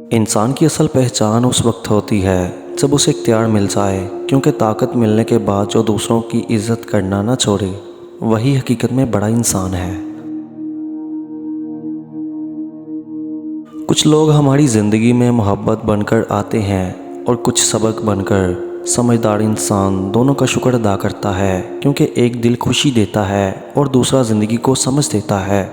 इंसान की असल पहचान उस वक्त होती है जब उसे इख्तियार मिल जाए, क्योंकि ताकत मिलने के बाद जो दूसरों की इज्जत करना ना छोड़े वही हकीकत में बड़ा इंसान है। कुछ लोग हमारी ज़िंदगी में मोहब्बत बनकर आते हैं और कुछ सबक बनकर। समझदार इंसान दोनों का शुक्र अदा करता है, क्योंकि एक दिल खुशी देता है और दूसरा ज़िंदगी को समझ देता है।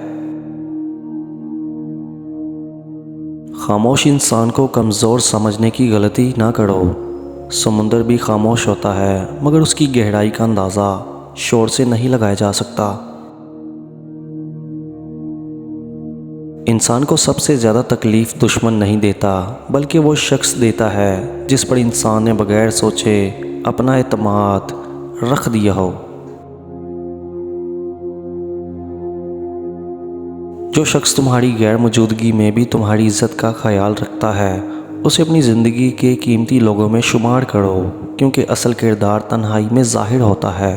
खामोश इंसान को कमज़ोर समझने की गलती ना करो। समुंदर भी खामोश होता है, मगर उसकी गहराई का अंदाज़ा शोर से नहीं लगाया जा सकता। इंसान को सबसे ज़्यादा तकलीफ़ दुश्मन नहीं देता, बल्कि वो शख्स देता है जिस पर इंसान ने बग़ैर सोचे अपना एतमाद रख दिया हो। जो शख्स तुम्हारी गैर मौजूदगी में भी तुम्हारी इज़्ज़त का ख्याल रखता है, उसे अपनी ज़िंदगी के कीमती लोगों में शुमार करो, क्योंकि असल किरदार तन्हाई में ज़ाहिर होता है।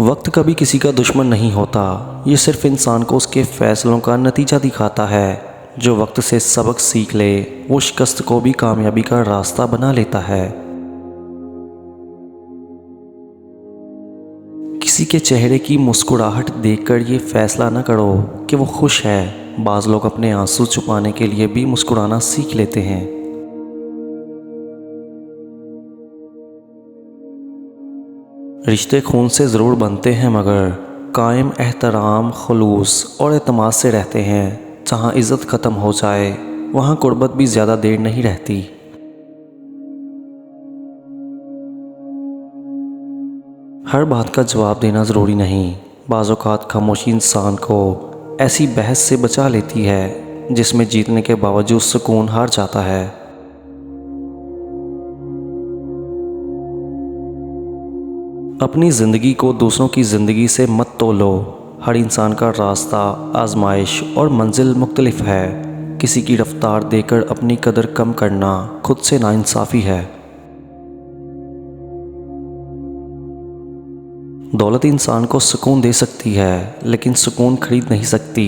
वक्त कभी किसी का दुश्मन नहीं होता, ये सिर्फ इंसान को उसके फ़ैसलों का नतीजा दिखाता है। जो वक्त से सबक सीख ले वो शिकस्त को भी कामयाबी का रास्ता बना लेता है। किसी के चेहरे की मुस्कुराहट देखकर ये फ़ैसला न करो कि वो खुश है। बाज़ लोग अपने आंसू छुपाने के लिए भी मुस्कुराना सीख लेते हैं। रिश्ते खून से ज़रूर बनते हैं, मगर कायम एहतराम, खुलूस और एतमाद से रहते हैं। जहाँ इज़्ज़त ख़त्म हो जाए वहाँ कुर्बत भी ज़्यादा देर नहीं रहती। हर बात का जवाब देना ज़रूरी नहीं। बाज़ औक़ात खामोशी इंसान को ऐसी बहस से बचा लेती है जिसमें जीतने के बावजूद सुकून हार जाता है। अपनी ज़िंदगी को दूसरों की ज़िंदगी से मत तोलो। हर इंसान का रास्ता, आजमाइश और मंजिल मुख्तलिफ है। किसी की रफ्तार देकर अपनी कदर कम करना खुद से नाइंसाफ़ी है। दौलत इंसान को सुकून दे सकती है, लेकिन सुकून खरीद नहीं सकती।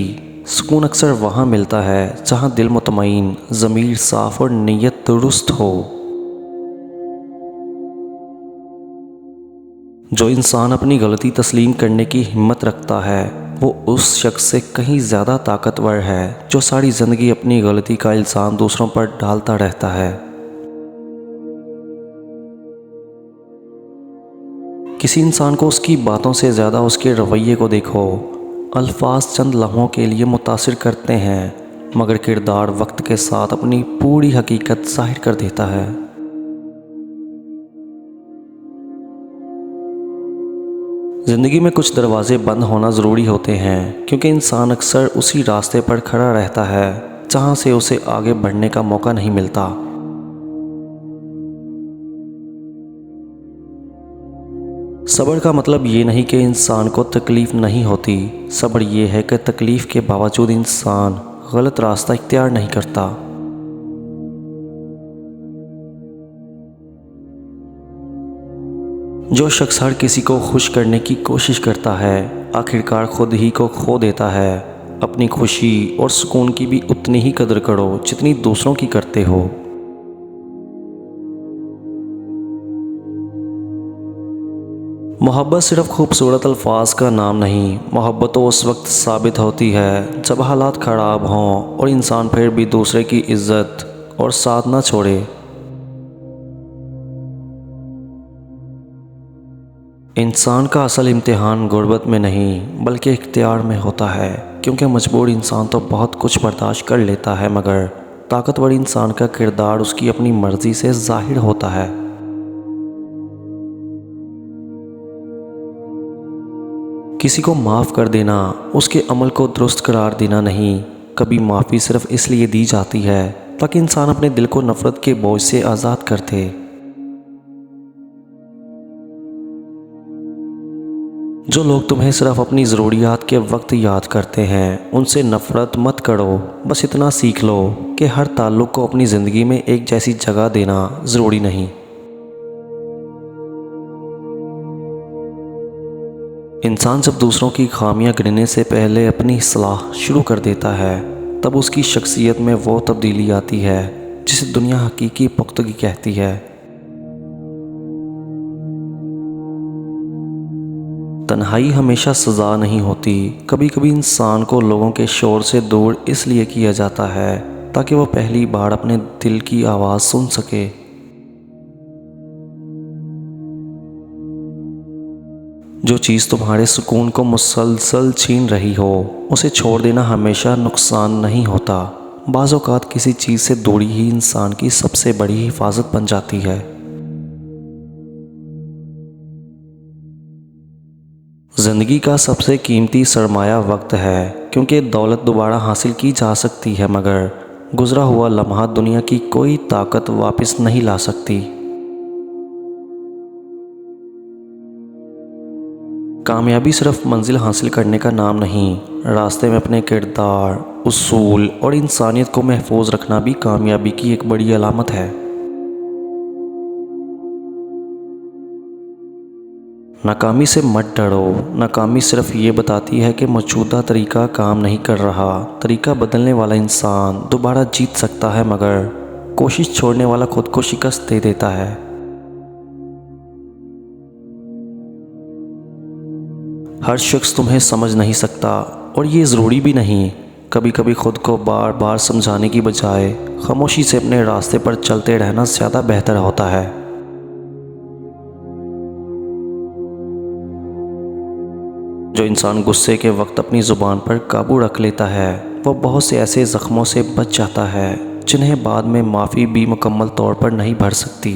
सुकून अक्सर वहाँ मिलता है जहाँ दिल मुतमईन, ज़मीर साफ़ और नीयत दुरुस्त हो। जो इंसान अपनी गलती तस्लीम करने की हिम्मत रखता है वो उस शख्स से कहीं ज़्यादा ताकतवर है जो सारी ज़िंदगी अपनी गलती का इल्ज़ाम दूसरों पर डालता रहता है। किसी इंसान को उसकी बातों से ज़्यादा उसके रवैये को देखो। अल्फाज चंद लम्हों के लिए मुतासिर करते हैं, मगर किरदार वक्त के साथ अपनी पूरी हकीकत ज़ाहिर कर देता है। ज़िंदगी में कुछ दरवाज़े बंद होना ज़रूरी होते हैं, क्योंकि इंसान अक्सर उसी रास्ते पर खड़ा रहता है जहाँ से उसे आगे बढ़ने का मौका नहीं मिलता। सब्र का मतलब ये नहीं कि इंसान को तकलीफ़ नहीं होती। सब्र ये है कि तकलीफ़ के बावजूद इंसान गलत रास्ता इख्तियार नहीं करता। जो शख्स हर किसी को खुश करने की कोशिश करता है आखिरकार खुद ही को खो देता है। अपनी खुशी और सुकून की भी उतनी ही कदर करो जितनी दूसरों की करते हो। मोहब्बत सिर्फ खूबसूरत अल्फाज का नाम नहीं, मोहब्बत तो उस वक्त साबित होती है जब हालात ख़राब हों और इंसान फिर भी दूसरे की इज़्ज़त और साथ ना छोड़े। इंसान का असल इम्तिहान गुर्बत में नहीं बल्कि इख्तियार में होता है, क्योंकि मजबूर इंसान तो बहुत कुछ बर्दाश्त कर लेता है, मगर ताकतवर इंसान का किरदार उसकी अपनी मर्ज़ी से ज़ाहिर होता है। किसी को माफ़ कर देना उसके अमल को दुरुस्त करार देना नहीं। कभी माफ़ी सिर्फ इसलिए दी जाती है ताकि इंसान अपने दिल को नफ़रत के बोझ से आज़ाद कर दे। जो लोग तुम्हें सिर्फ अपनी ज़रूरियात के वक्त याद करते हैं उनसे नफ़रत मत करो। बस इतना सीख लो कि हर ताल्लुक़ को अपनी ज़िंदगी में एक जैसी जगह देना ज़रूरी नहीं। इंसान जब दूसरों की खामियां गिनने से पहले अपनी इस्लाह शुरू कर देता है, तब उसकी शख्सियत में वो तब्दीली आती है जिसे दुनिया हकीकी पुख्तगी कहती है। तन्हाई हमेशा सज़ा नहीं होती। कभी कभी इंसान को लोगों के शोर से दूर इसलिए किया जाता है ताकि वो पहली बार अपने दिल की आवाज़ सुन सके। जो चीज़ तुम्हारे सुकून को मुसलसल छीन रही हो, उसे छोड़ देना हमेशा नुकसान नहीं होता। बाज़ औक़ात किसी चीज़ से दूरी ही इंसान की सबसे बड़ी हिफाजत बन जाती है। ज़िंदगी का सबसे कीमती सरमाया वक्त है, क्योंकि दौलत दोबारा हासिल की जा सकती है, मगर गुज़रा हुआ लम्हा दुनिया की कोई ताकत वापस नहीं ला सकती। कामयाबी सिर्फ मंजिल हासिल करने का नाम नहीं, रास्ते में अपने किरदार, उसूल और इंसानियत को महफूज रखना भी कामयाबी की एक बड़ी अलामत है। नाकामी से मत डरो। नाकामी सिर्फ ये बताती है कि मौजूदा तरीका काम नहीं कर रहा। तरीका बदलने वाला इंसान दोबारा जीत सकता है, मगर कोशिश छोड़ने वाला खुद को शिकस्त दे देता है। हर शख्स तुम्हें समझ नहीं सकता, और ये ज़रूरी भी नहीं। कभी कभी खुद को बार बार समझाने की बजाय खामोशी से अपने रास्ते पर चलते रहना ज़्यादा बेहतर होता है। जो इंसान गुस्से के वक्त अपनी ज़ुबान पर काबू रख लेता है, वो बहुत से ऐसे ज़ख्मों से बच जाता है जिन्हें बाद में माफ़ी भी मुकम्मल तौर पर नहीं भर सकती।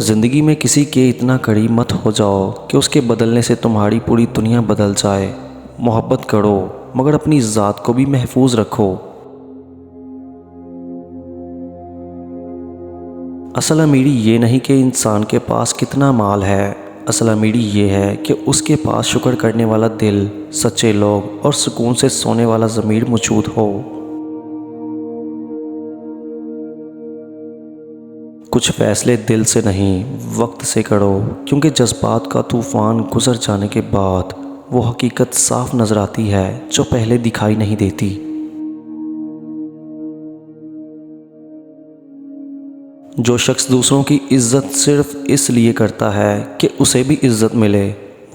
ज़िंदगी में किसी के इतना करीब मत हो जाओ कि उसके बदलने से तुम्हारी पूरी दुनिया बदल जाए। मोहब्बत करो, मगर अपनी ज़ात को भी महफूज रखो। असल अमीरी ये नहीं कि इंसान के पास कितना माल है। असल अमीरी ये है कि उसके पास शुक्र करने वाला दिल, सच्चे लोग और सुकून से सोने वाला ज़मीर मौजूद हो। कुछ फ़ैसले दिल से नहीं, वक्त से करो, क्योंकि जज्बात का तूफ़ान गुज़र जाने के बाद वो हकीकत साफ नज़र आती है जो पहले दिखाई नहीं देती। जो शख्स दूसरों की इज़्ज़त सिर्फ़ इसलिए करता है कि उसे भी इज़्ज़त मिले,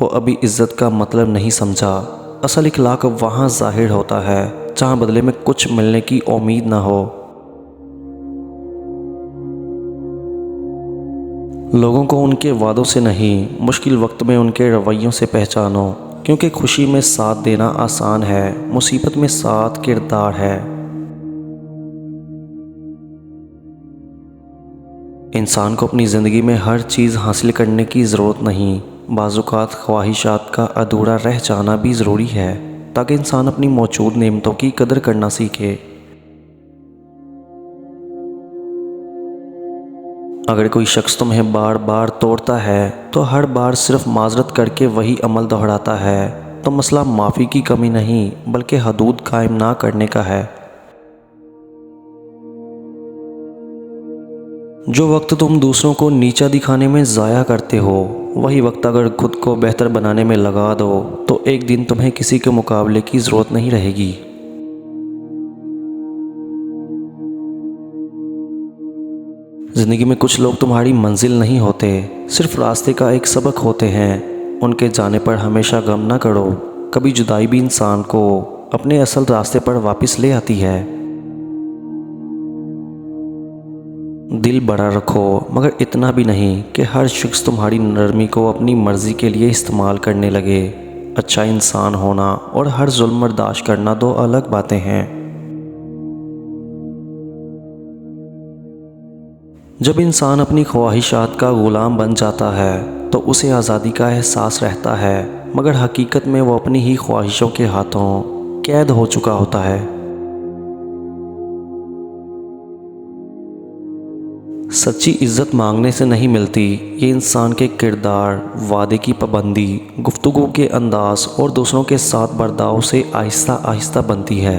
वो अभी इज़्ज़त का मतलब नहीं समझा। असल इखलाक वहाँ ज़ाहिर होता है जहाँ बदले में कुछ मिलने की उम्मीद ना हो। लोगों को उनके वादों से नहीं, मुश्किल वक्त में उनके रवैयों से पहचानो, क्योंकि खुशी में साथ देना आसान है, मुसीबत में साथ किरदार है। इंसान को अपनी ज़िंदगी में हर चीज़ हासिल करने की ज़रूरत नहीं। बाज़-औक़ात ख्वाहिशात का अधूरा रह जाना भी ज़रूरी है, ताकि इंसान अपनी मौजूद नेमतों की कदर करना सीखे। अगर कोई शख्स तुम्हें बार बार तोड़ता है तो हर बार सिर्फ माजरत करके वही अमल दोहराता है, तो मसला माफ़ी की कमी नहीं बल्कि हदूद कायम ना करने का है। जो वक्त तुम दूसरों को नीचा दिखाने में ज़ाया करते हो, वही वक्त अगर खुद को बेहतर बनाने में लगा दो तो एक दिन तुम्हें किसी के मुकाबले की ज़रूरत नहीं रहेगी। ज़िंदगी में कुछ लोग तुम्हारी मंजिल नहीं होते, सिर्फ रास्ते का एक सबक होते हैं। उनके जाने पर हमेशा गम ना करो। कभी जुदाई भी इंसान को अपने असल रास्ते पर वापस ले आती है। दिल बड़ा रखो, मगर इतना भी नहीं कि हर शख्स तुम्हारी नरमी को अपनी मर्ज़ी के लिए इस्तेमाल करने लगे। अच्छा इंसान होना और हर जुल्म बर्दाश्त करना दो अलग बातें हैं। जब इंसान अपनी ख्वाहिशात का ग़ुलाम बन जाता है तो उसे आज़ादी का एहसास रहता है, मगर हकीकत में वो अपनी ही ख्वाहिशों के हाथों कैद हो चुका होता है। सच्ची इज़्ज़त मांगने से नहीं मिलती, ये इंसान के किरदार, वादे की पाबंदी, गुफ्तगू के अंदाज़ और दूसरों के साथ बर्ताव से आहिस्ता आहिस्ता बनती है।